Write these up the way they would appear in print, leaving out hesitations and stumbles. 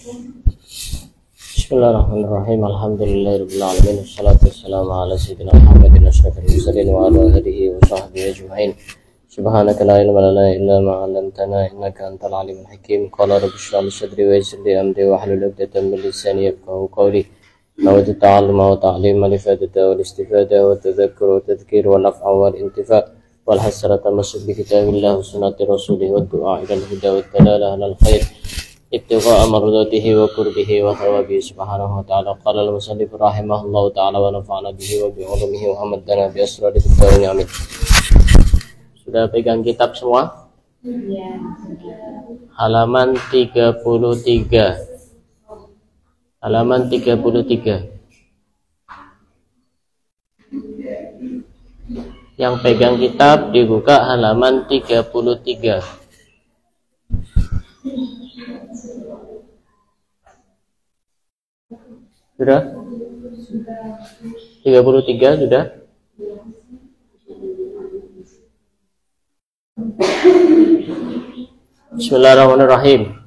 Bismillahirrahmanirrahim. Alhamdulillahirabbil alamin. Wassalatu wassalamu ala sayyidina Muhammadin asyrafil mursalin wa ala alihi wa sahbihi ajma'in. Subhanaka la ilma lana illa ma 'allamtana innaka antal alimul hakim. Qala rabbi shrah li sadri wa yassir li amri wahlul 'uqdatam min lisani yafqahu qawli. Nawaitu ta'alluma wa ta'lima li fadata wal istifada wa tadhakkur wa tadhkir wa naf'a wal intifa wal hasrata masuk bi kitabillah wa sunnati rasulih wa du'a ila al-huda wa dalalah alal khair ibtigha'a mardatihi wa qurbihi wa thawabihi subhanahu wa ta'ala. Qala al-musannif rahimahullahu ta'ala wa nafa'ana bihi wa bi ulumihi wa hamadana bi asrari fid-darin amin. Sudah pegang kitab semua? Iya. Halaman 33. Halaman 33. Yang pegang kitab dibuka halaman 33. Sudah? 33 sudah? Bismillahirrahmanirrahim.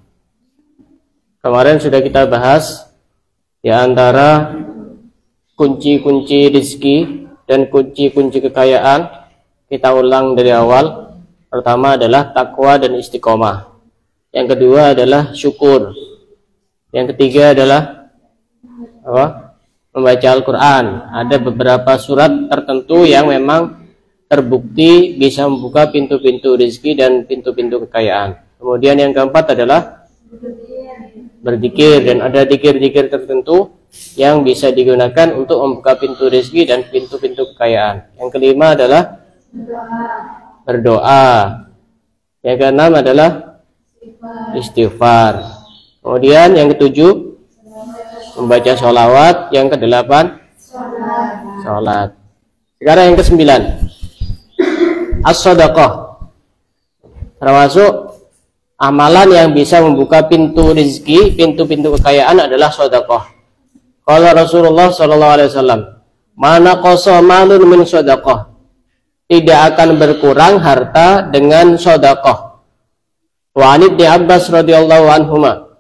Kemarin sudah kita bahas di antara kunci-kunci rezeki dan kunci-kunci kekayaan. Kita ulang dari awal. Pertama adalah takwa dan istiqomah. Yang kedua adalah syukur. Yang ketiga adalah apa? Membaca Al-Quran. Ada beberapa surat tertentu yang memang terbukti bisa membuka pintu-pintu rezeki dan pintu-pintu kekayaan. Kemudian yang keempat adalah berzikir, dan ada zikir-zikir tertentu yang bisa digunakan untuk membuka pintu rezeki dan pintu-pintu kekayaan. Yang kelima adalah berdoa. Yang keenam adalah istighfar. Kemudian yang ketujuh membaca sholawat. Yang kedelapan sholat. Sekarang yang kesembilan as-shadaqah, termasuk amalan yang bisa membuka pintu rezeki, pintu-pintu kekayaan adalah sedekah. Qala Rasulullah sallallahu alaihi wasallam, "Mana qasa malun min sedekah." Tidak akan berkurang harta dengan sedekah. Wa an Ibnu Abbas radhiyallahu anhuma,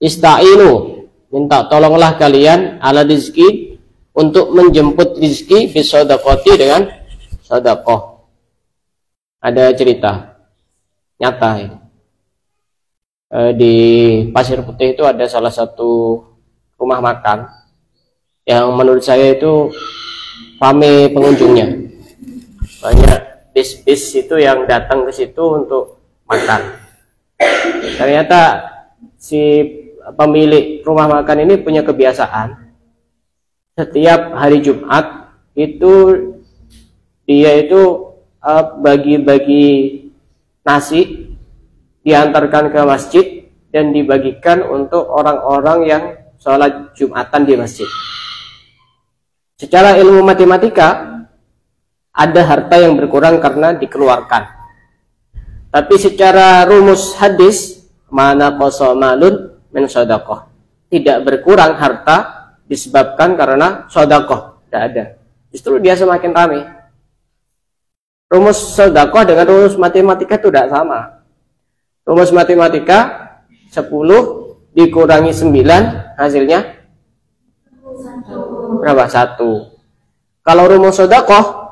"Ista'inu," minta tolonglah kalian, ala rizki, untuk menjemput rizki, bisedekati, dengan sedekah. Ada cerita nyata ini. Di Pasir Putih itu ada salah satu rumah makan yang menurut saya itu ramai pengunjungnya. Banyak bis-bis itu yang datang ke situ untuk makan. Ternyata si pemilik rumah makan ini punya kebiasaan setiap hari Jumat itu dia itu bagi-bagi nasi, diantarkan ke masjid dan dibagikan untuk orang-orang yang sholat Jumatan di masjid. Secara ilmu matematika ada harta yang berkurang karena dikeluarkan. Tapi secara rumus hadis, mana qasa malun min shadaqah, tidak berkurang harta disebabkan karena shadaqah, tidak ada. Justru dia semakin ramai. Rumus sedekah dengan rumus matematika itu tidak sama. Rumus matematika 10 dikurangi 9 hasilnya berapa? 1. Kalau rumus sedekah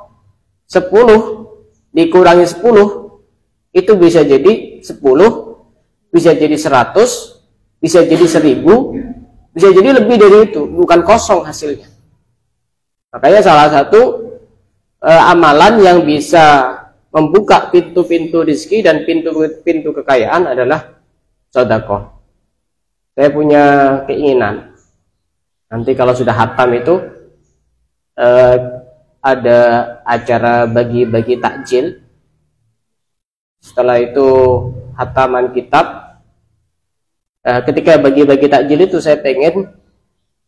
10 dikurangi 10 itu bisa jadi 10, bisa jadi 100, bisa jadi 1000, bisa jadi lebih dari itu, bukan kosong hasilnya. Makanya salah satu amalan yang bisa membuka pintu-pintu rezeki dan pintu-pintu kekayaan adalah sedekah. Saya punya keinginan nanti kalau sudah hatam itu ada acara bagi-bagi takjil. Setelah itu hataman kitab. Ketika bagi-bagi takjil itu saya pengen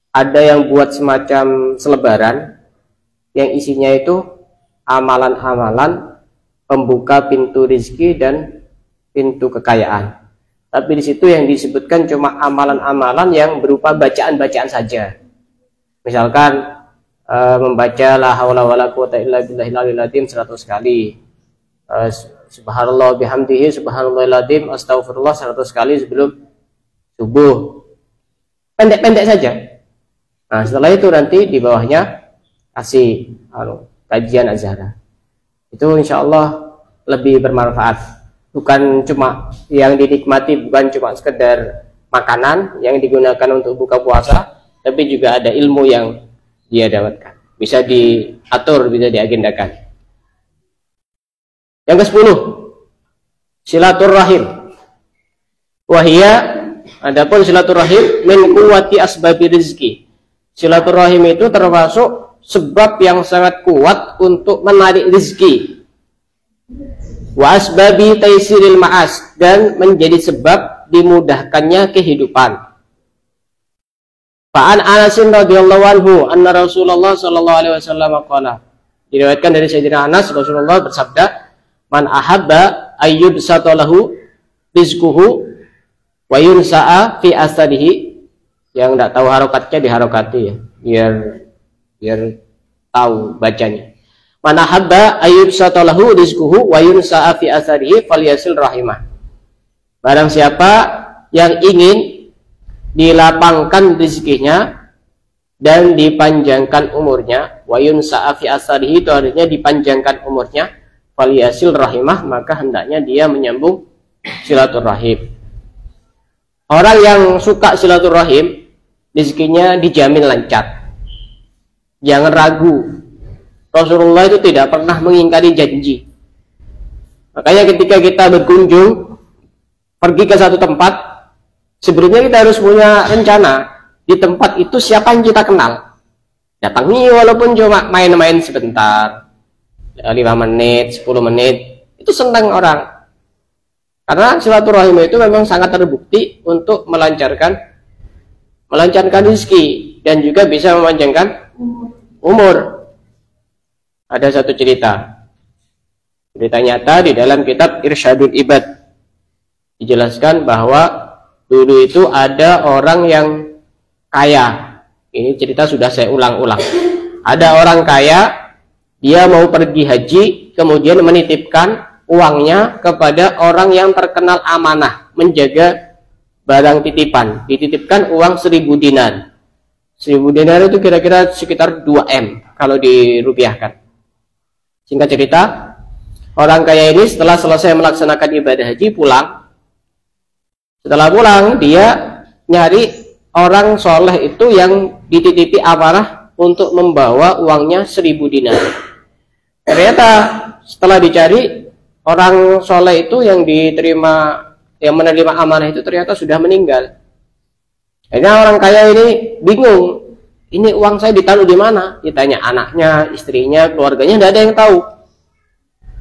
ada yang buat semacam selebaran yang isinya itu amalan-amalan pembuka pintu rezeki dan pintu kekayaan. Tapi di situ yang disebutkan cuma amalan-amalan yang berupa bacaan-bacaan saja. Misalkan membaca la haula wala quwata illa billahil azim 100 kali. Subhanallah bihamdihi subhanallahil azim, astagfirullah 100 kali sebelum subuh. pendek-pendek saja. Nah, setelah itu nanti di bawahnya kasih kajian azhar. Itu insya Allah lebih bermanfaat. Bukan cuma yang dinikmati, bukan cuma sekedar makanan yang digunakan untuk buka puasa, tapi juga ada ilmu yang dia dapatkan. Bisa diatur, bisa diagendakan. Yang ke-10, silaturrahim. Wahia, adapun silaturrahim min quwwati asbabi rizki. Silaturrahim itu termasuk sebab yang sangat kuat untuk menarik rezeki. Wa asbabi taisiril ma'as, dan menjadi sebab dimudahkannya kehidupan. Fa'an Anasin radhiyallahu anhu anna Rasulullah sallallahu alaihi wasallam qala. Diriwayatkan dari Sayyidina Anas, Rasulullah bersabda, "Man ahabba ayyubsata lahu rizquhu wa yunsa'a fi asadihi." Yang tidak tahu harokatnya diharokati ya, biar tahu bacanya. Man ahabba ayyubsata lahu rizquhu wa yunsa'a fi asadihi falyasil rahimah. Barang siapa yang ingin dilapangkan rezekinya dan dipanjangkan umurnya, wa yunsa'a fi asadihi, itu artinya dipanjangkan umurnya, falyasil rahimah, maka hendaknya dia menyambung silaturahim. Orang yang suka silaturahim, rezekinya dijamin lancar. Jangan ragu. Rasulullah itu tidak pernah mengingkari janji. Makanya ketika kita berkunjung, pergi ke satu tempat, sebenarnya kita harus punya rencana. Di tempat itu siapa yang kita kenal. Datangi walaupun cuma main-main sebentar, 5 menit, 10 menit, itu senang orang. Karena silaturahim itu memang sangat terbukti untuk melancarkan rezeki dan juga bisa memanjangkan umur. Ada satu cerita nyata di dalam kitab Irsyadul Ibad, dijelaskan bahwa dulu itu ada orang yang kaya. Ini cerita sudah saya ulang-ulang. Ada orang kaya, dia mau pergi haji, kemudian menitipkan uangnya kepada orang yang terkenal amanah, menjaga barang titipan. Dititipkan uang 1000 dinar. 1000 dinar itu kira-kira sekitar 2M kalau dirupiahkan. Singkat cerita, orang kaya ini setelah selesai melaksanakan ibadah haji pulang. Setelah pulang, dia nyari orang soleh itu yang dititipi amanah untuk membawa uangnya 1000 dinar. Ternyata setelah dicari, orang soleh itu yang menerima amanah itu ternyata sudah meninggal. Akhirnya orang kaya ini bingung. Ini uang saya ditaruh di mana? Ditanya anaknya, istrinya, keluarganya, tidak ada yang tahu.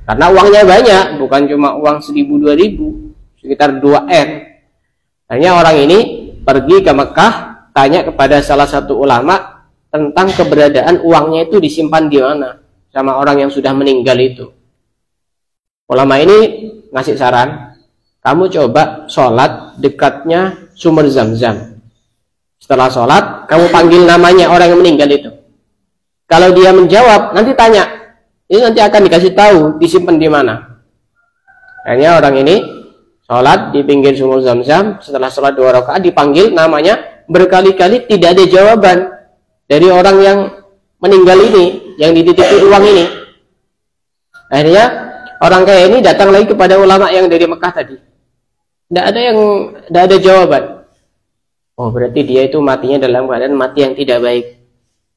Karena uangnya banyak, bukan cuma uang 1000-2000, sekitar 2M. Akhirnya orang ini pergi ke Mekah, tanya kepada salah satu ulama tentang keberadaan uangnya itu disimpan di mana sama orang yang sudah meninggal itu. Ulama ini ngasih saran, kamu coba sholat dekatnya sumber Zam-Zam. Setelah sholat, kamu panggil namanya orang yang meninggal itu. Kalau dia menjawab, nanti tanya. Ini nanti akan dikasih tahu disimpan di mana. Akhirnya orang ini sholat di pinggir sumur Zam-Zam. Setelah sholat 2 rakaat dipanggil namanya, berkali-kali tidak ada jawaban dari orang yang meninggal ini, yang dititipi uang ini. Akhirnya orang kaya ini datang lagi kepada ulama yang dari Mekah tadi. Tidak ada jawaban. Oh, berarti dia itu matinya dalam keadaan mati yang tidak baik.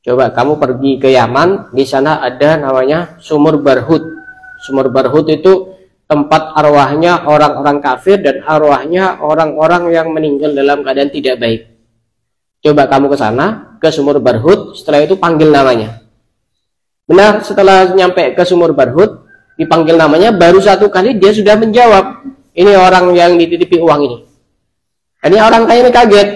Coba kamu pergi ke Yaman, di sana ada namanya Sumur Barhut. Sumur Barhut itu tempat arwahnya orang-orang kafir dan arwahnya orang-orang yang meninggal dalam keadaan tidak baik. Coba kamu ke sana, ke Sumur Barhut, setelah itu panggil namanya. Benar, setelah nyampe ke Sumur Barhut, dipanggil namanya, baru 1 kali dia sudah menjawab. Ini orang yang dititipi uang ini. Ini orang kaya ini kaget.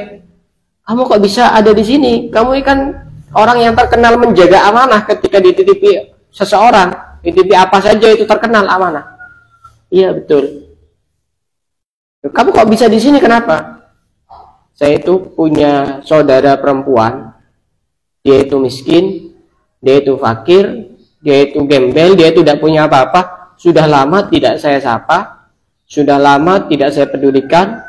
Kamu kok bisa ada di sini? Kamu kan orang yang terkenal menjaga amanah ketika dititipi seseorang. Dititipi apa saja itu terkenal amanah. Iya, betul. Kamu kok bisa di sini? Kenapa? Saya itu punya saudara perempuan. Dia itu miskin, dia itu fakir, dia itu gembel, dia itu tidak punya apa-apa. Sudah lama tidak saya sapa, sudah lama tidak saya pedulikan,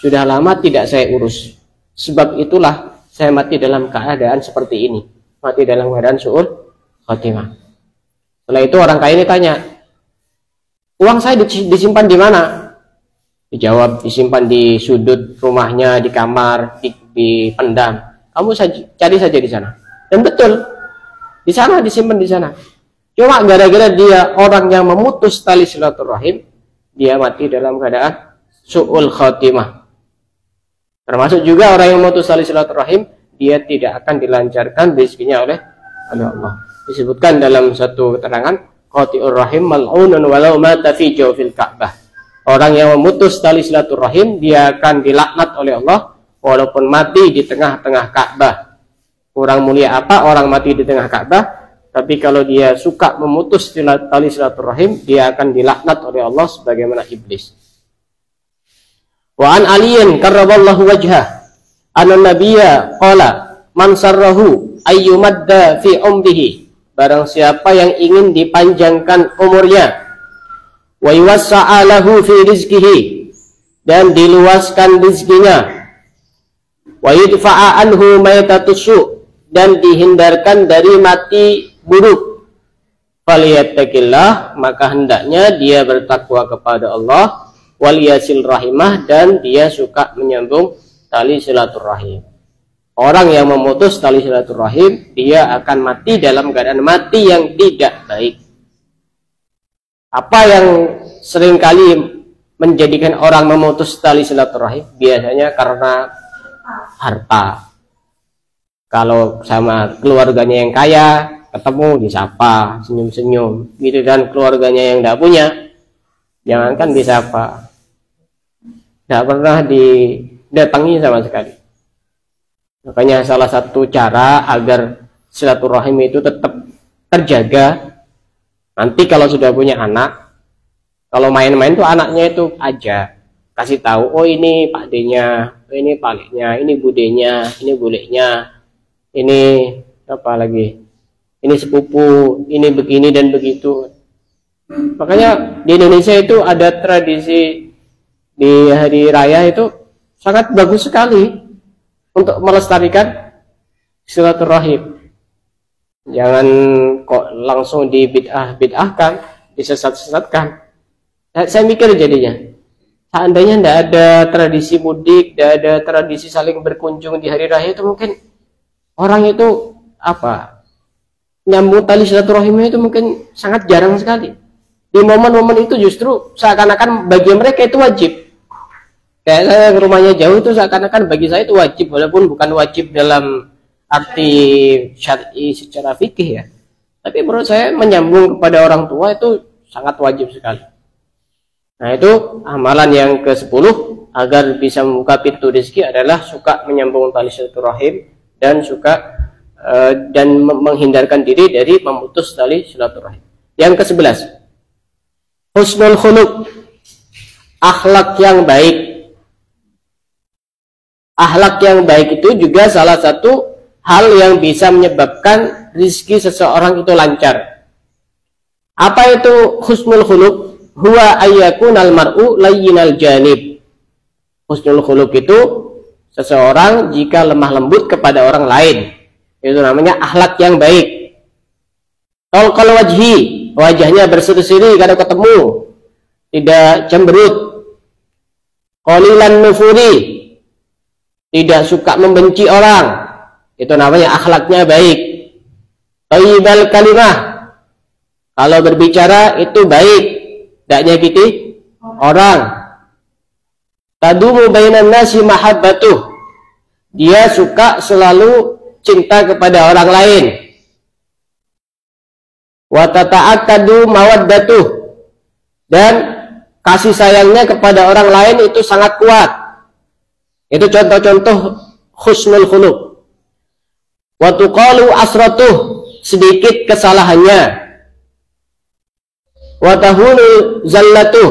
sudah lama tidak saya urus. Sebab itulah saya mati dalam keadaan seperti ini, mati dalam keadaan su'ul khotimah. Setelah itu orang kaya ini tanya, uang saya disimpan di mana? Dijawab, disimpan di sudut rumahnya, di kamar, dipendam. Kamu cari saja di sana. Dan betul, di sana disimpan di sana. Cuma gara-gara dia orang yang memutus tali silaturahim, dia mati dalam keadaan su'ul khotimah. Termasuk juga orang yang memutus tali silaturahim, dia tidak akan dilancarkan rezekinya oleh Allah. Disebutkan dalam satu keterangan, qati'ur rahim mal'unun walau mata fi jawfil Ka'bah. Orang yang memutus tali silaturahim, dia akan dilaknat oleh Allah walaupun mati di tengah-tengah Ka'bah. Kurang mulia apa orang mati di tengah Ka'bah? Tapi kalau dia suka memutus tali silaturahim, dia akan dilaknat oleh Allah sebagaimana iblis. Wa an aliyin karraballahu wajhah anna nabiyya qala man sarrahu ayyumadda fi umrihi. Barang siapa yang ingin dipanjangkan umurnya, wa yuwassa'a lahu fi rizqihi, dan diluaskan rizkinya, wa yudfa'a anhu maitatus su', dan dihindarkan dari mati buruk, falyattaqillah, maka hendaknya dia bertakwa kepada Allah, wal yasil rahimah, dan dia suka menyambung tali silaturahim. Orang yang memutus tali silaturahim, dia akan mati dalam keadaan mati yang tidak baik. Apa yang seringkali menjadikan orang memutus tali silaturahim? Biasanya karena harta. Kalau sama keluarganya yang kaya, ketemu disapa, senyum-senyum. Gitu, dan keluarganya yang tidak punya, jangankan disapa, tidak pernah didatangi sama sekali. Makanya salah satu cara agar silaturahim itu tetap terjaga, nanti kalau sudah punya anak, kalau main-main tuh anaknya itu aja kasih tahu, oh ini Pak D-nya, oh ini Pak Leknya, ini Budenya, ini Buleknya, ini apa lagi, ini sepupu, ini begini dan begitu. Makanya di Indonesia itu ada tradisi di hari raya itu sangat bagus sekali untuk melestarikan silaturahim. Jangan kok langsung dibid'ahkan, disesat-sesatkan. Saya mikir jadinya, seandainya tidak ada tradisi mudik, tidak ada tradisi saling berkunjung di hari raya, itu mungkin orang itu apa, nyambung tali silaturahimnya itu mungkin sangat jarang sekali. Di momen-momen itu justru seakan-akan bagi mereka itu wajib. Kayak saya rumahnya jauh itu seakan-akan bagi saya itu wajib, walaupun bukan wajib dalam arti syar'i secara fikih ya. Tapi menurut saya menyambung kepada orang tua itu sangat wajib sekali. Nah, itu amalan yang ke-10 agar bisa membuka pintu rezeki adalah suka menyambung tali silaturahim dan suka dan menghindarkan diri dari memutus tali silaturahim. Yang ke-11, husnul khuluq, akhlak yang baik. Akhlak yang baik itu juga salah satu hal yang bisa menyebabkan rizki seseorang itu lancar. Apa itu husnul khuluq? Huwa ayyakunal mar'u layyinal janib. Husnul khuluq itu seseorang jika lemah lembut kepada orang lain. Itu namanya akhlak yang baik. Talqal wajhi, wajahnya berseri-seri kalau ketemu, tidak cemberut. Qalilan nufuri, tidak suka membenci orang, itu namanya akhlaknya baik. Thayyibal kalimah, kalau berbicara itu baik, tidak nyakiti orang. Tadumu bainan nasi mahabbatuh, dia suka selalu cinta kepada orang lain. Wa tata'akkadu mawaddatuh, dan kasih sayangnya kepada orang lain itu sangat kuat. Itu contoh-contoh husnul khuluq. Wa tuqalu asratuh, sedikit kesalahannya. Wa tahunu zallatuh,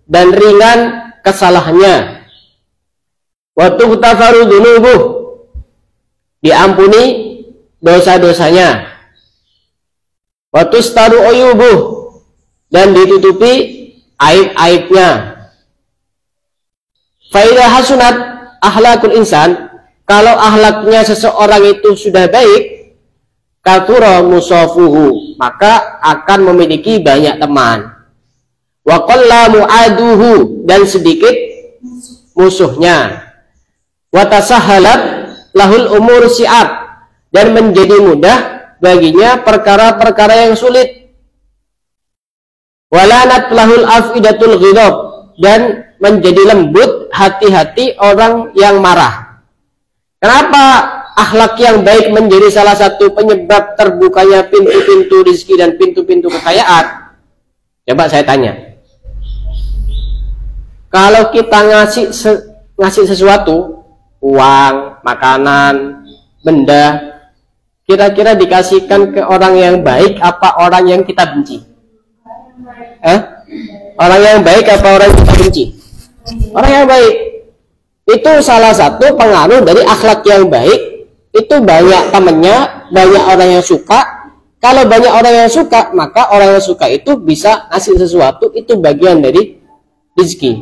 dan ringan kesalahannya. Wa tughtafaru dzunubuh, diampuni dosa-dosanya. Wa tustaru uyubuh, dan ditutupi aib-aibnya. Fa idza hasunat akhlakul insan, Kalau akhlaknya seseorang itu sudah baik, kathura musafuhu, maka akan memiliki banyak teman. Wa qalla mu'aduhu, dan sedikit musuhnya. Wa tasahhalat lahul umur si'ab, dan menjadi mudah baginya perkara-perkara yang sulit. Walanat lahul afidatul ghidab, dan menjadi lembut hati-hati orang yang marah. Kenapa akhlak yang baik menjadi salah satu penyebab terbukanya pintu-pintu rezeki dan pintu-pintu kekayaan? Coba saya tanya. Kalau kita ngasih sesuatu, uang, makanan, benda, kira-kira dikasihkan ke orang yang baik apa orang yang kita benci? Orang yang baik apa orang yang kita benci? Orang yang baik. Itu salah satu pengaruh dari akhlak yang baik. Itu banyak temannya, banyak orang yang suka. Kalau banyak orang yang suka, maka orang yang suka itu bisa ngasih sesuatu, itu bagian dari rezeki.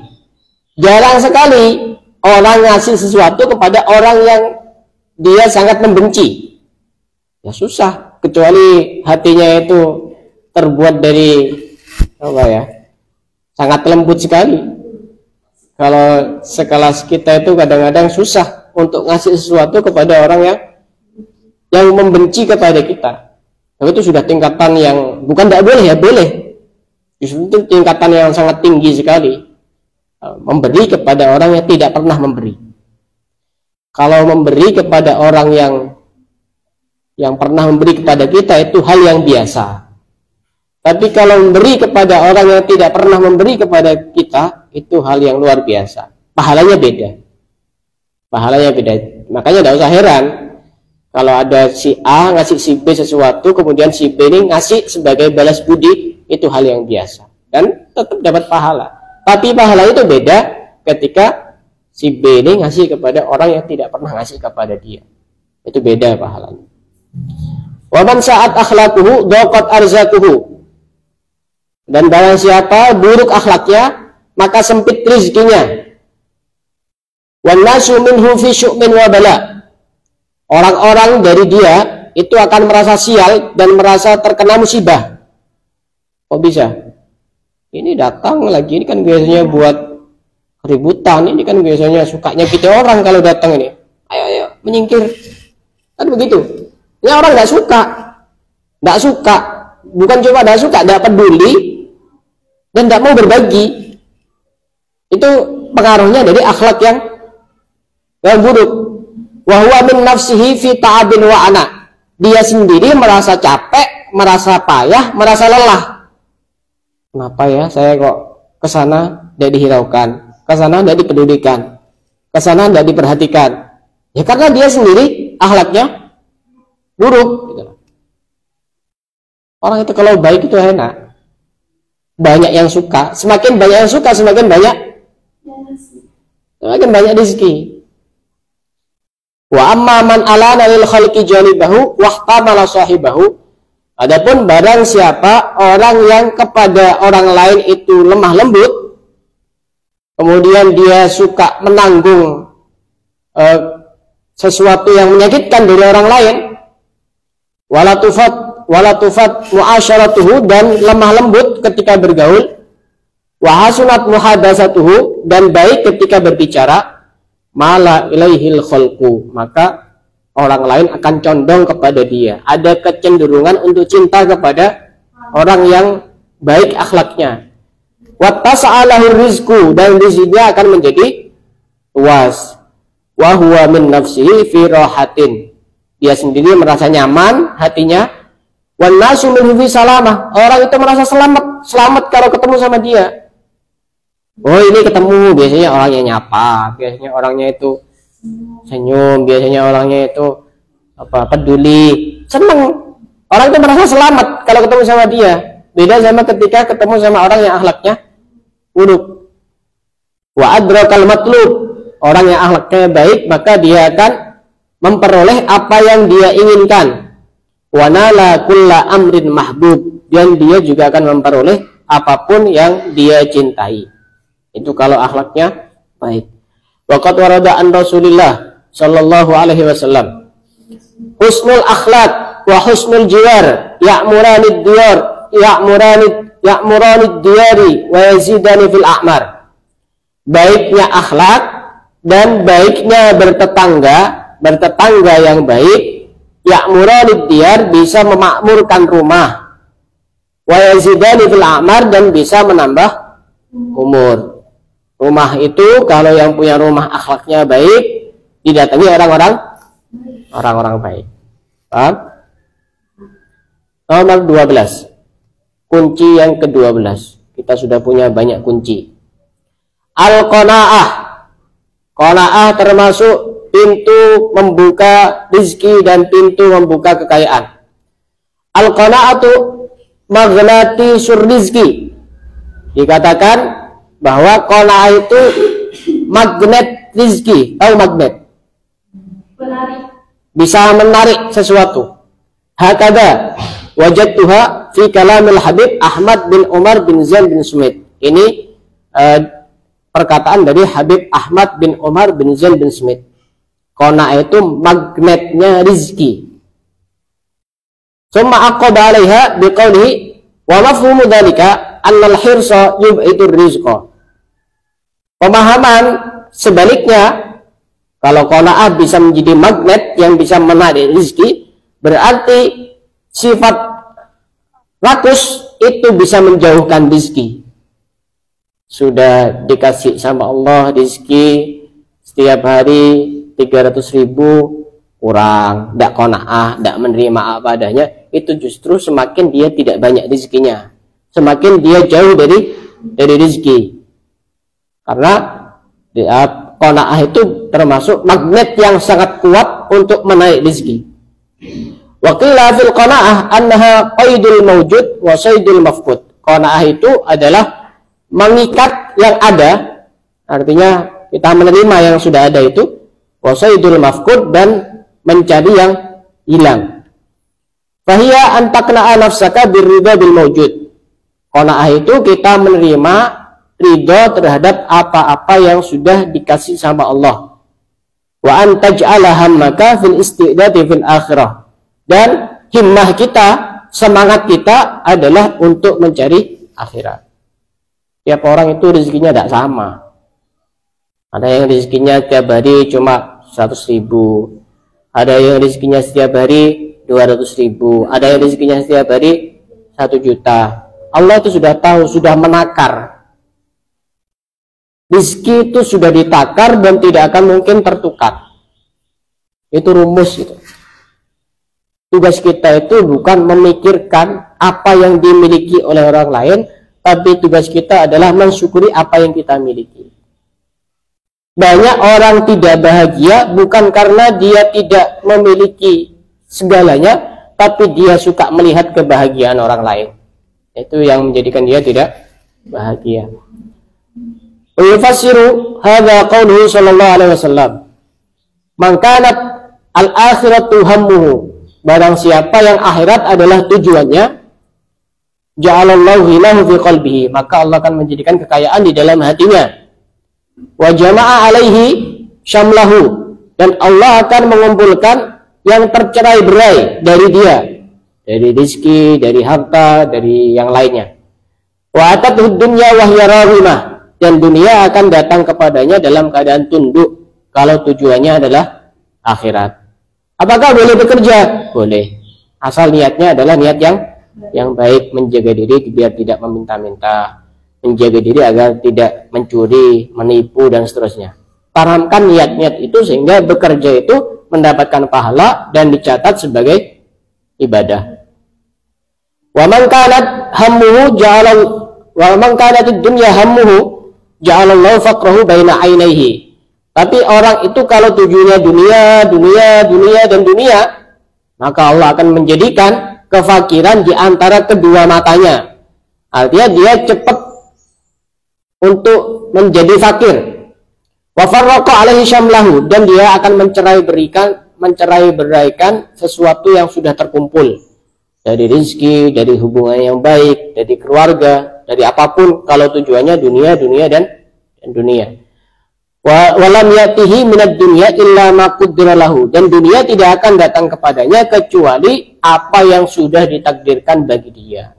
Jarang sekali orang ngasih sesuatu kepada orang yang dia sangat membenci. Ya susah, kecuali hatinya itu terbuat dari sangat lembut sekali. Kalau sekelas kita itu kadang-kadang susah untuk ngasih sesuatu kepada orang yang membenci kepada kita. Tapi itu sudah tingkatan yang bukan tidak boleh, ya boleh. Justru itu tingkatan yang sangat tinggi sekali. Memberi kepada orang yang tidak pernah memberi. Kalau memberi kepada orang yang pernah memberi kepada kita, itu hal yang biasa. Tapi kalau memberi kepada orang yang tidak pernah memberi kepada kita, itu hal yang luar biasa. Pahalanya beda. Pahalanya beda. Makanya tidak usah heran kalau ada si A ngasih si B sesuatu, kemudian si B ini ngasih sebagai balas budi, itu hal yang biasa. Dan tetap dapat pahala. Tapi pahala itu beda ketika si B ini ngasih kepada orang yang tidak pernah ngasih kepada dia. Itu beda pahalanya. Wa man sa'at akhlaquhu daqat arzaquhu. Dan barang siapa buruk akhlaknya, maka sempit rezekinya. Wan nasu minhu fi syu'min wa bala. Orang-orang dari dia itu akan merasa sial dan merasa terkena musibah. Kok bisa? Ini datang lagi, ini kan biasanya buat keributan, ini kan biasanya sukanya kita orang kalau datang ini. Ayo menyingkir. Kan begitu. Ini orang nggak suka. Bukan cuma nggak suka, nggak peduli dan tidak mau berbagi. Itu pengaruhnya dari akhlak yang buruk. Wa huwa min nafsihi fi ta'abin wa ana. Dia sendiri merasa capek, merasa payah, merasa lelah. Kenapa ya saya kok kesana tidak dihiraukan, kesana tidak dipedulikan, kesana tidak diperhatikan? Ya karena dia sendiri akhlaknya buruk. Orang itu kalau baik itu enak. Banyak yang suka, semakin banyak yang suka, semakin banyak rezeki. Wa amma man alana lil khalqi janibahu wahtamala sahibahu. Adapun barang siapa orang yang kepada orang lain itu lemah lembut, kemudian dia suka menanggung sesuatu yang menyakitkan dari orang lain, walatufat muasyaratuhu, dan lemah lembut ketika bergaul, wa hasunat muhadasatuhu, dan baik ketika berbicara, mala ilaihil khalqu, maka orang lain akan condong kepada dia. Ada kecenderungan untuk cinta kepada orang yang baik akhlaknya. Wa tasa'alahu rizqu, dan rezekinya akan menjadi luas. Wa huwa min nafsihi fi rahatin, dia sendiri merasa nyaman hatinya. Wan nasu minhu fi salamah, orang itu merasa selamat kalau ketemu sama dia. Oh ini ketemu, biasanya orangnya nyapa, biasanya orangnya itu senyum, biasanya orangnya itu peduli, senang. Orang itu merasa selamat kalau ketemu sama dia. Beda sama ketika ketemu sama orang yang akhlaknya buruk. Wa adrakal matlub, orang yang akhlaknya baik, maka dia akan memperoleh apa yang dia inginkan. Wa nala kulla amrin mahbub, dan dia juga akan memperoleh apapun yang dia cintai. Itu kalau akhlaknya baik. Waqad warada an Rasulillah sallallahu alaihi wasallam. Husnul akhlak wa husnul jiwar ya'muranid diyar ya'muranid diyari wa yazidani fil a'mar. Baiknya akhlak dan baiknya bertetangga yang baik, ya'muranid diyar bisa memakmurkan rumah, wa yazidani fil a'mar dan bisa menambah umur. Rumah itu kalau yang punya rumah akhlaknya baik, didatangi orang-orang baik. Paham? Nomor 12. Kunci yang ke-12. Kita sudah punya banyak kunci. Al-qanaah. Qanaah termasuk pintu membuka rezeki dan pintu membuka kekayaan. Al-qanaatu maghnati surrizki. Dikatakan bahwa qanaah itu magnet rezeki. Tahu magnet? Bisa menarik sesuatu. Hakada wajadtuha fi kalamil Habib Ahmad bin Umar bin Zain bin Sumit. Ini perkataan dari Habib Ahmad bin Umar bin Zain bin Sumit. Qanaah itu magnetnya rizki. Summa aqada 'alaiha biqaulihi wa mafhumu dzalika annal hirsa yub'idur rizqa. Pemahaman sebaliknya, kalau qanaah bisa menjadi magnet yang bisa menarik rezeki, berarti sifat rakus itu bisa menjauhkan rezeki. Sudah dikasih sama Allah rezeki setiap hari 300.000, kurang, tidak qanaah, tidak menerima apa adanya, itu justru semakin dia tidak banyak rezekinya, semakin dia jauh dari rezeki. Karena qanaah itu termasuk magnet yang sangat kuat untuk menarik rezeki. Wa qila fil qanaah annaha qaidul mawjud wa saydul mafqud. Qanaah itu adalah mengikat yang ada, artinya kita menerima yang sudah ada itu, wa saydul mafqud dan mencari yang hilang. Fahiya an taqna'a nafsaka birridha bil mawjud. Qanaah itu kita menerima ridho terhadap apa-apa yang sudah dikasih sama Allah. Wa an taj'ala hammaka fil istidadi fil akhirah. Dan himmah kita, semangat kita adalah untuk mencari akhirat. Tiap orang itu rezekinya tidak sama. Ada yang rezekinya setiap hari cuma 100.000, ada yang rezekinya setiap hari 200.000, ada yang rezekinya setiap hari 1 juta. Allah itu sudah tahu, sudah menakar. Rezeki itu sudah ditakar dan tidak akan mungkin tertukar. Itu rumus itu. Tugas kita itu bukan memikirkan apa yang dimiliki oleh orang lain, tapi tugas kita adalah mensyukuri apa yang kita miliki. Banyak orang tidak bahagia bukan karena dia tidak memiliki segalanya, tapi dia suka melihat kebahagiaan orang lain. Itu yang menjadikan dia tidak bahagia. Yufassiru hadza qauluhu sallallahu alaihi wasallam, man kanat al-akhiratu hammuhu, barang siapa yang akhirat adalah tujuannya, ja'alallahu lahu fi qalbihi, maka Allah akan menjadikan kekayaan di dalam hatinya. Wa jama'a alaihi syamlahu, dan Allah akan mengumpulkan yang tercerai-berai dari dia, dari rezeki, dari harta, dari yang lainnya. Wa atatuh dunya wa hiya rahimah, dan dunia akan datang kepadanya dalam keadaan tunduk kalau tujuannya adalah akhirat. Apakah boleh bekerja? Boleh, asal niatnya adalah niat yang baik, menjaga diri biar tidak meminta-minta, menjaga diri agar tidak mencuri, menipu dan seterusnya. Tanamkan niat-niat itu sehingga bekerja itu mendapatkan pahala dan dicatat sebagai ibadah. Wa man kanat hammuhu wa man kanat ad-dunya hammuhu ja'alallahu faqrahu baina 'ainaihi. Tapi orang itu kalau tujuannya dunia, maka Allah akan menjadikan kefakiran di antara kedua matanya. Artinya dia cepat untuk menjadi fakir. Wa farraqa 'alaihi syamlahu, dan dia akan mencerai-beraikan sesuatu yang sudah terkumpul. Dari rezeki, dari hubungan yang baik, dari keluarga, dari apapun kalau tujuannya dunia dan dunia. walam yatihi minad dunya illa ma qaddara lahu, dan dunia tidak akan datang kepadanya kecuali apa yang sudah ditakdirkan bagi dia.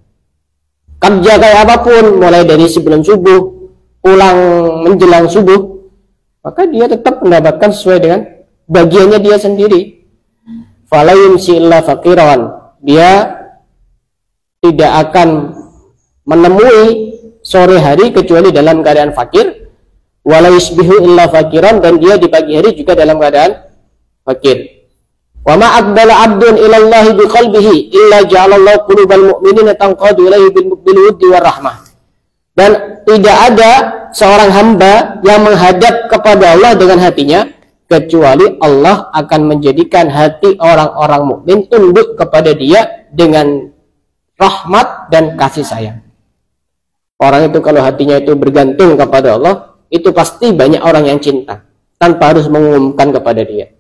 Kerja kayak apapun, mulai dari sebelum subuh, pulang menjelang subuh, maka dia tetap mendapatkan sesuai dengan bagiannya dia sendiri. Fala yumsi illa faqiran, dia tidak akan menemui sore hari kecuali dalam keadaan fakir. Wala yusbihu illa fakiran, dan dia di pagi hari juga dalam keadaan fakir. Wa ma aqbala 'abdun ila Allah biqalbihi illa ja'alallahu qulubal mu'minina tanqadu ilaihi bil wuddi war rahmah. Dan tidak ada seorang hamba yang menghadap kepada Allah dengan hatinya kecuali Allah akan menjadikan hati orang-orang mukmin tunduk kepada dia dengan rahmat dan kasih sayang. Orang itu kalau hatinya itu bergantung kepada Allah, itu pasti banyak orang yang cinta tanpa harus mengumumkan kepada dia.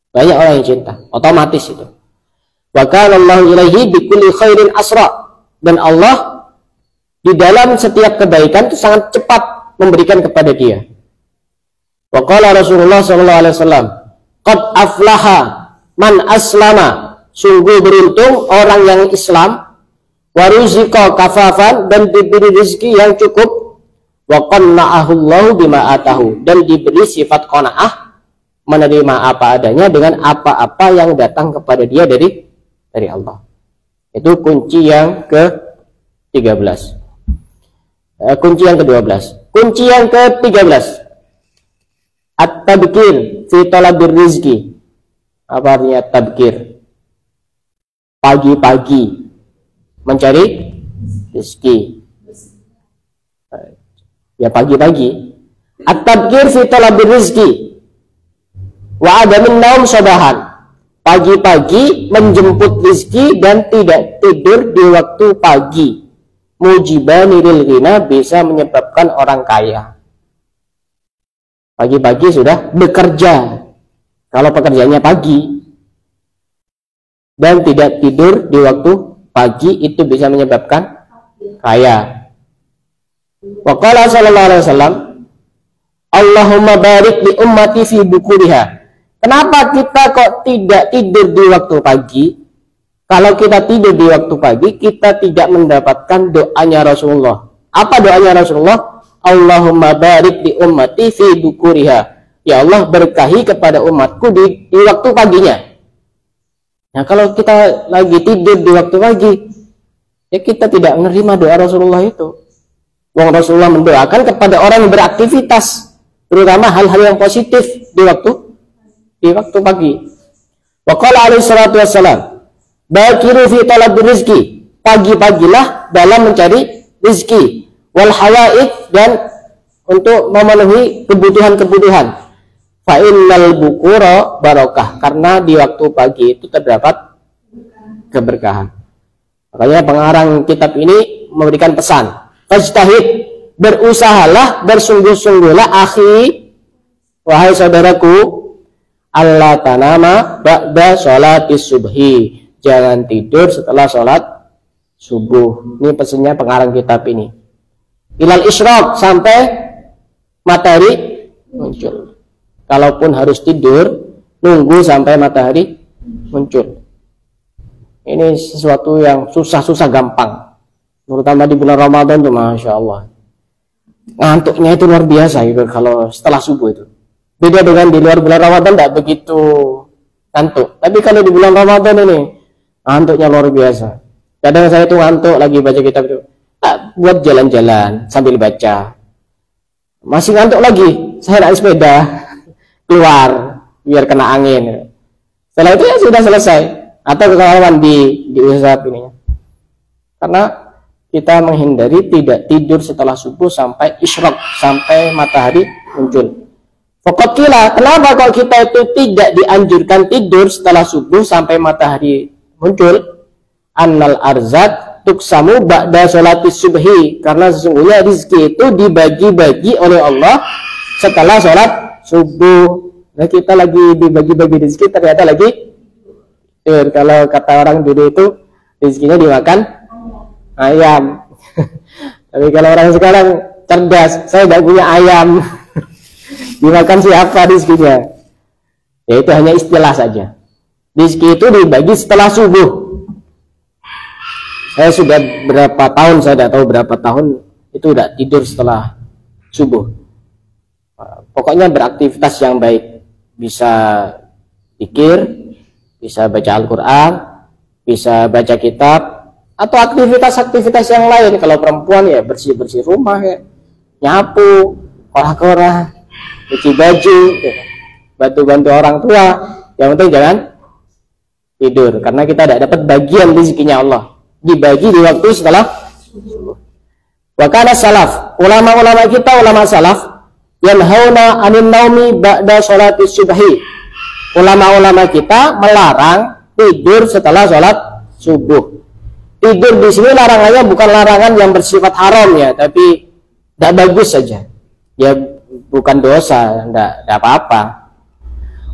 Banyak orang yang cinta, otomatis itu. Wa kana Allahu ilaihi bikulli khairin asra, dan Allah di dalam setiap kebaikan itu sangat cepat memberikan kepada dia. Wa qala Rasulullah sallallahu alaihi wasallam, qad aflaha man aslama, sungguh beruntung orang yang Islam, wa ruziqa kafafan, dan diberi rezeki yang cukup, wa qanna'ahu Allahu bima atahu, dan diberi sifat qanaah, menerima apa adanya dengan apa-apa yang datang kepada dia dari Allah. Itu kunci yang ke-13. Kunci yang ke-12. Kunci yang ke-13. At-tabkir fi talabir rizki. Apa artinya tabkir? Pagi-pagi mencari rezeki. Ya pagi-pagi. At-tabkir fi talabir rizki. Wa adamin naum sabahan, pagi-pagi menjemput rezeki dan tidak tidur di waktu pagi. Mujibani lil ghina, bisa menyebabkan orang kaya. Pagi-pagi sudah bekerja, kalau pekerjaannya pagi, dan tidak tidur di waktu pagi, itu bisa menyebabkan kaya. Wa qala sallallahu alaihi wasallam, Allahumma barik li ummati fi bukuriha. Kenapa kita kok tidak tidur di waktu pagi? Kalau kita tidur di waktu pagi, kita tidak mendapatkan doanya Rasulullah. Apa doanya Rasulullah? Allahumma barik li ummati fi bukuriha. Ya Allah, berkahi kepada umatku di waktu paginya. Nah, kalau kita lagi tidur di waktu pagi, ya kita tidak menerima doa Rasulullah itu. Wong Rasulullah mendoakan kepada orang yang beraktivitas, terutama hal-hal yang positif di waktu pagi. Wa qala alaihi salatu wassalam, bakiru fi talab rizki, pagi-pagilah dalam mencari rizki, wal hawaid, dan untuk memenuhi kebutuhan-kebutuhan. Fa innal bukura barokah, karena di waktu pagi itu terdapat keberkahan. Makanya pengarang kitab ini memberikan pesan, fajtahid, berusahalah, bersungguh-sungguhlah akhi, wahai saudaraku, Allah tanama ba'da sholatis subhi, jangan tidur setelah sholat subuh. Ini pesannya pengarang kitab ini. Ilal isyraq, sampai matahari muncul. Kalaupun harus tidur, nunggu sampai matahari muncul. Ini sesuatu yang susah-susah gampang, terutama di bulan Ramadan tuh, masya Allah. Ngantuknya itu luar biasa gitu kalau setelah subuh itu. Beda dengan di luar bulan Ramadan, tidak begitu ngantuk. Tapi kalau di bulan Ramadan ini, ngantuknya luar biasa. Kadang saya tuh ngantuk lagi baca kitab itu, buat jalan-jalan sambil baca. Masih ngantuk lagi, saya naik sepeda keluar biar kena angin. Setelah itu ya sudah selesai. Atau kawan diusap ininya. Karena kita menghindari tidak tidur setelah subuh sampai isyraq, sampai matahari muncul. Pokoknya kenapa kok kita itu tidak dianjurkan tidur setelah subuh sampai matahari muncul? Annal arzak tuksamu ba'da sholatis subhi, karena sesungguhnya rezeki itu dibagi-bagi oleh Allah setelah sholat subuh. Nah, kita lagi dibagi-bagi rezeki, ternyata lagi tidur. Kalau kata orang dulu itu rezekinya dimakan ayam. Tapi kalau orang sekarang cerdas, saya tidak punya ayam. Dimakan siapa rizkinya? Ya itu hanya istilah saja. Rizki itu dibagi setelah subuh. Saya sudah berapa tahun, saya tidak tahu berapa tahun itu udah tidur setelah subuh. Pokoknya beraktivitas yang baik, bisa zikir, bisa baca Al-Quran, bisa baca kitab, atau aktivitas-aktivitas yang lain. Kalau perempuan ya bersih-bersih rumah, ya nyapu, korah-korah, cuci baju, bantu-bantu orang tua. Yang penting jangan tidur, karena kita tidak dapat bagian rezekinya Allah. Dibagi di waktu setelah subuh. Wa kana salaf, ulama-ulama kita, ulama salaf, yanhauna 'anil naumi ba'da sholati subhi. Ulama-ulama kita melarang tidur setelah sholat subuh. Tidur di sini larangannya bukan larangan yang bersifat haram ya, tapi tidak bagus saja. Ya bukan dosa, tidak apa-apa.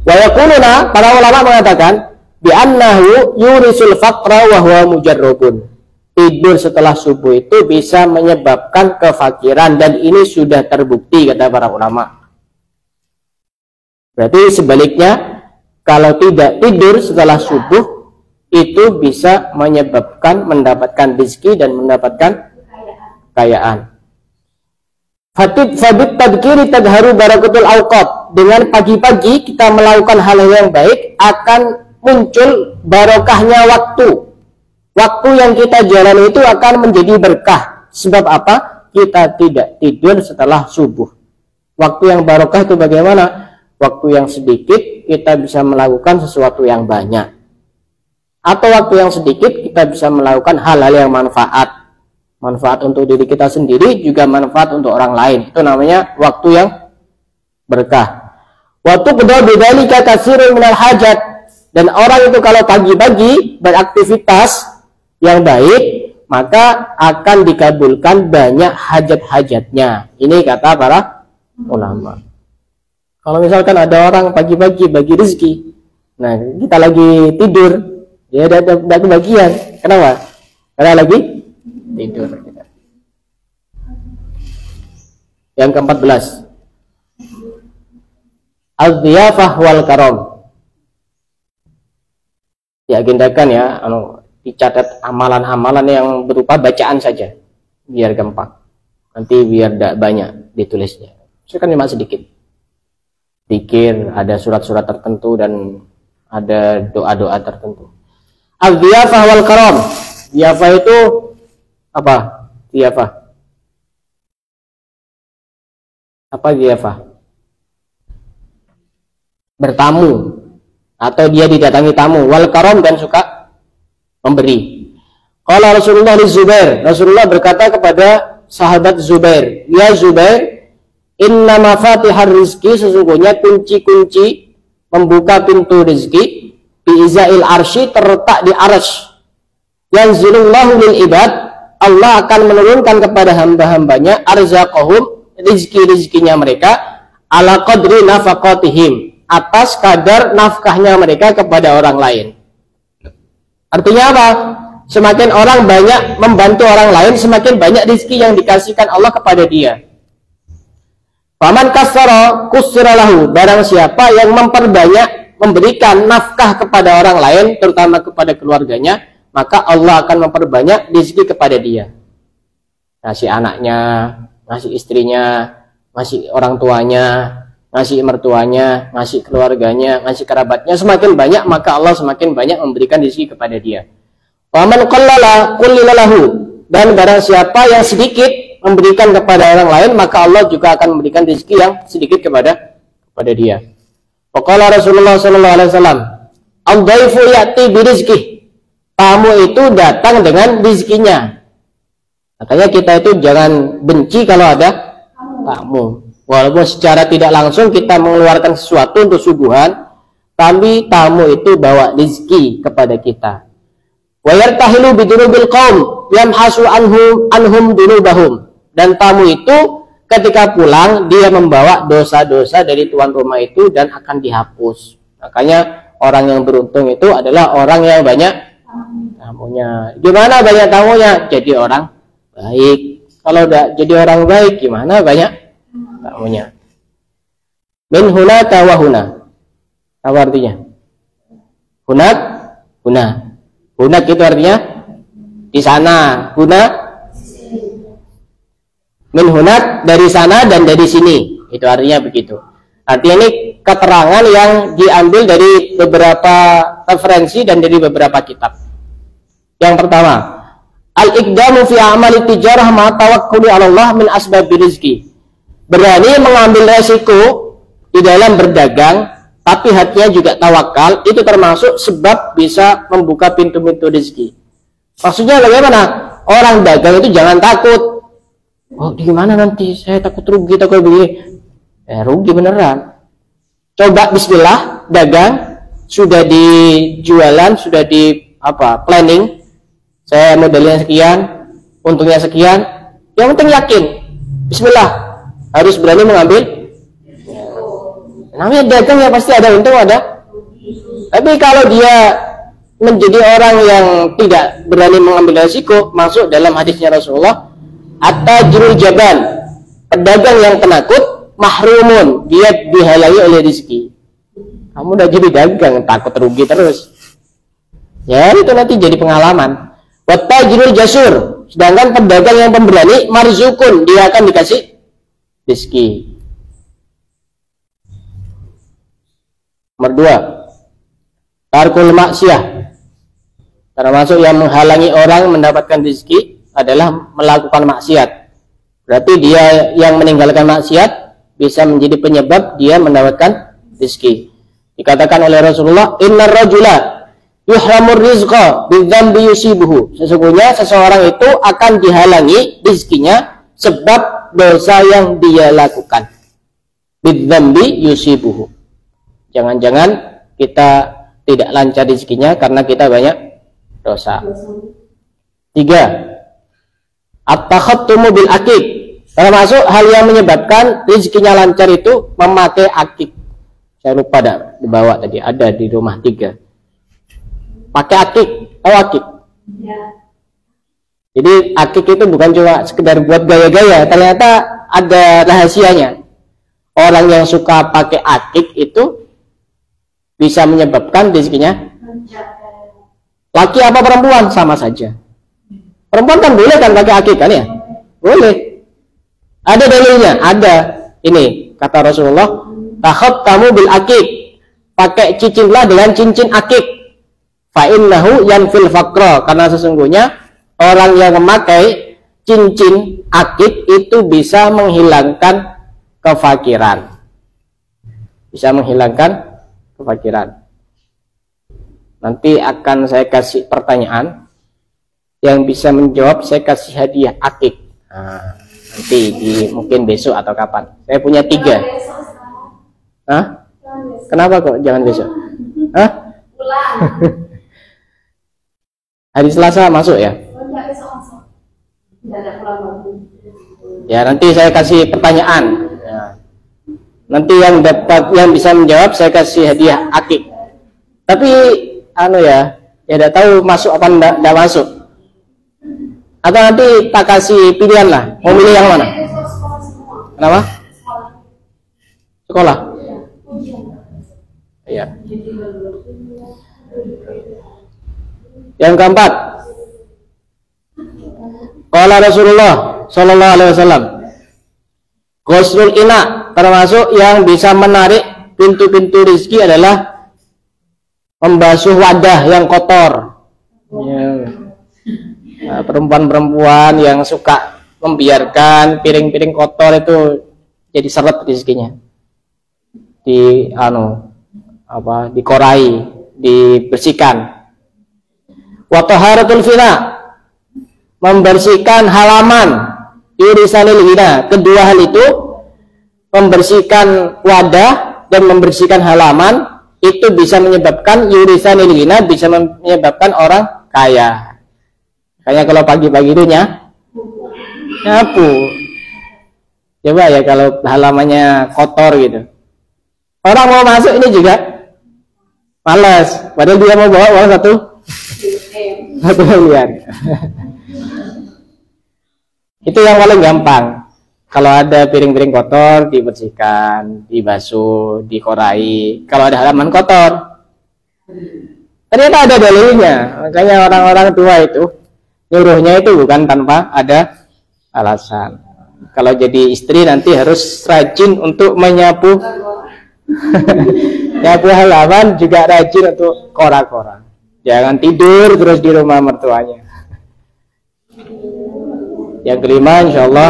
Wa yaquluna, para ulama mengatakan bi annahu yurisul faqra wa huwa mujarrabun. Tidur setelah subuh itu bisa menyebabkan kefakiran, dan ini sudah terbukti kata para ulama. Berarti sebaliknya, kalau tidak tidur setelah subuh itu bisa menyebabkan mendapatkan rezeki dan mendapatkan kekayaan. Fabit tadkiri tadharu barakatul awqat. Dengan pagi-pagi kita melakukan hal yang baik akan muncul barokahnya waktu. Waktu yang kita jalani itu akan menjadi berkah. Sebab apa? Kita tidak tidur setelah subuh. Waktu yang barokah itu bagaimana? Waktu yang sedikit kita bisa melakukan sesuatu yang banyak. Atau waktu yang sedikit kita bisa melakukan hal-hal yang manfaat. Manfaat untuk diri kita sendiri, juga manfaat untuk orang lain. Itu namanya waktu yang berkah. Waktu kedua bidzalika katsirun minal hajat. Dan orang itu kalau pagi-pagi beraktivitas yang baik, maka akan dikabulkan banyak hajat-hajatnya. Ini kata para ulama. Kalau misalkan ada orang pagi-pagi bagi rezeki, nah kita lagi tidur, ya ada kebagian. Kenapa? Karena lagi tidur. Yang ke-14, az-ziyafah wal karam. Diagendakan ya, dicatat amalan-amalan yang berupa bacaan saja, biar gampang. Nanti biar tidak banyak ditulisnya. Saya kan cuma sedikit. Zikir, ada surat-surat tertentu dan ada doa-doa tertentu. Al-ziyafah wal karam. Ziyafah itu apa? Ziyafah. Apa ziyafah? Bertamu atau dia didatangi tamu. Wal karam, dan suka memberi. Kalau Rasulullah li Zubair, Rasulullah berkata kepada sahabat Zubair, ya Zubair, inna mafatihar rizki, sesungguhnya kunci-kunci membuka pintu rizki, bi'izail arsy, terletak di arsy. Yanzilullahu lil ibad, Allah akan menurunkan kepada hamba-hambanya arzaqahum, rizki-rizkinya mereka, ala qadri nafaqatihim, atas kadar nafkahnya mereka kepada orang lain. Artinya apa? Semakin orang banyak membantu orang lain, semakin banyak rezeki yang dikasihkan Allah kepada dia. Faman kassara kussira lahu, barang siapa yang memperbanyak memberikan nafkah kepada orang lain, terutama kepada keluarganya, maka Allah akan memperbanyak rezeki kepada dia. Ngasih anaknya, ngasih istrinya, ngasih orang tuanya, ngasih mertuanya, ngasih keluarganya, ngasih kerabatnya, semakin banyak maka Allah semakin banyak memberikan rezeki kepada dia. Wa man qallala qullila lahu, dan barang siapa yang sedikit memberikan kepada orang lain, maka Allah juga akan memberikan rezeki yang sedikit kepada dia. Wa qala Rasulullah sallallahu alaihi wasallam, "Al-dhaifu ya'ti bi rizqih." Tamu itu datang dengan rezekinya. Makanya kita itu jangan benci kalau ada tamu. Walaupun secara tidak langsung kita mengeluarkan sesuatu untuk suguhan, tapi tamu itu bawa rezeki kepada kita. Wa yartahilu bidunubil qaum yamhasu anhum dunubahum. Dan tamu itu ketika pulang dia membawa dosa-dosa dari tuan rumah itu dan akan dihapus. Makanya orang yang beruntung itu adalah orang yang banyak tamunya. Gimana banyak tamunya? Jadi orang baik. Kalau udah jadi orang baik, gimana banyak tamunya? Min hunaka wa huna. Apa artinya? Hunak, huna. Hunak itu artinya di sana. Huna min hunak, dari sana dan dari sini. Itu artinya begitu. Artinya ini keterangan yang diambil dari beberapa referensi dan dari beberapa kitab. Yang pertama, al-iqdamu fi amali tijarah ma tawakkuli 'ala Allah min asbabi rizki. Berani mengambil resiko di dalam berdagang, tapi hatinya juga tawakal, itu termasuk sebab bisa membuka pintu-pintu rezeki. Maksudnya bagaimana? Orang dagang itu jangan takut. Oh, gimana nanti? Saya takut rugi, takut begini. Rugi beneran. Coba bismillah, dagang, sudah dijualan, sudah di planning. Saya modalnya sekian, untungnya sekian. Yang penting yakin. Bismillah, harus berani mengambil. Namanya dagang ya pasti ada untung, ada. Tapi kalau dia menjadi orang yang tidak berani mengambil risiko, masuk dalam hadisnya Rasulullah, at-tajirul jaban, pedagang yang penakut, mahrumun, dia dihalangi oleh rezeki. Kamu udah jadi dagang, takut rugi terus. Ya itu nanti jadi pengalaman. Wat-tajirul jasur, sedangkan pedagang yang pemberani, marzukun, dia akan dikasih rezeki. Nomor 2, tarkul maksiyah, termasuk yang menghalangi orang mendapatkan rezeki adalah melakukan maksiat. Berarti dia yang meninggalkan maksiat bisa menjadi penyebab dia mendapatkan rezeki. Dikatakan oleh Rasulullah, innar rajula yuhramur rizqa bidzambi yusibuhu. Sesungguhnya seseorang itu akan dihalangi rezekinya sebab dosa yang dia lakukan. Bidzambi yusibuhu. Jangan-jangan kita tidak lancar rezekinya karena kita banyak dosa. 3, at-takhattumu bil akik. Termasuk hal yang menyebabkan rezekinya lancar itu memakai akik. Saya lupa dibawa tadi, ada di rumah 3. Pakai akik, tahu akik? Ya. Jadi akik itu bukan cuma sekedar buat gaya-gaya, ternyata ada rahasianya. Orang yang suka pakai akik itu bisa menyebabkan rezekinya. Laki apa perempuan sama saja. Perempuan kan boleh kan pakai akik kan ya? Boleh. Ada dalilnya, ada. Ini kata Rasulullah, takhattamu bil akik. Pakai cincin dengan cincin akik. Fa innahu yanfil faqra, karena sesungguhnya orang yang memakai cincin akik itu bisa menghilangkan kefakiran. Bisa menghilangkan kefakiran. Nanti akan saya kasih pertanyaan, yang bisa menjawab saya kasih hadiah akik. Nah, nanti mungkin besok atau kapan. Saya punya 3. Hah? Kenapa kok jangan besok? Hah? Hari Selasa masuk ya? Ya nanti saya kasih pertanyaan. Ya. Nanti yang bisa menjawab saya kasih hadiah akik. Tapi ya tidak tahu masuk apa enggak masuk. Atau nanti tak kasih pilihan lah. Mau milih yang mana? Kenapa? Sekolah. Iya. Yang keempat, qala Rasulullah sallallahu alaihi wasallam, ghuslul ina, termasuk yang bisa menarik pintu-pintu rezeki adalah membasuh wadah yang kotor. Ya. Nah, perempuan-perempuan yang suka membiarkan piring-piring kotor itu jadi seret rezekinya. Dikorai, dibersihkan. Wa taharatul fina, membersihkan halaman, irisanil ghina. Kedua hal itu, membersihkan wadah dan membersihkan halaman, itu bisa menyebabkan irisanil ghina, bisa menyebabkan orang kaya. Kayak kalau pagi-pagi itu nyapu. Coba ya kalau halamannya kotor gitu. Orang mau masuk ini juga malas, padahal dia mau bawa uang 1 miliar. Itu yang paling gampang. Kalau ada piring-piring kotor dibersihkan, dibasuh, dikorai. Kalau ada halaman kotor, ternyata ada dalilnya. Makanya orang-orang tua itu nyuruhnya itu bukan tanpa ada alasan. Kalau jadi istri nanti harus rajin untuk menyapu nyapu halaman, juga rajin untuk kora-kora. Jangan tidur terus di rumah mertuanya. Yang kelima, insyaallah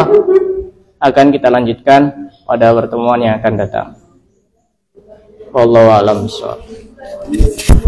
akan kita lanjutkan pada pertemuan yang akan datang. Wallahu a'lam bishawab.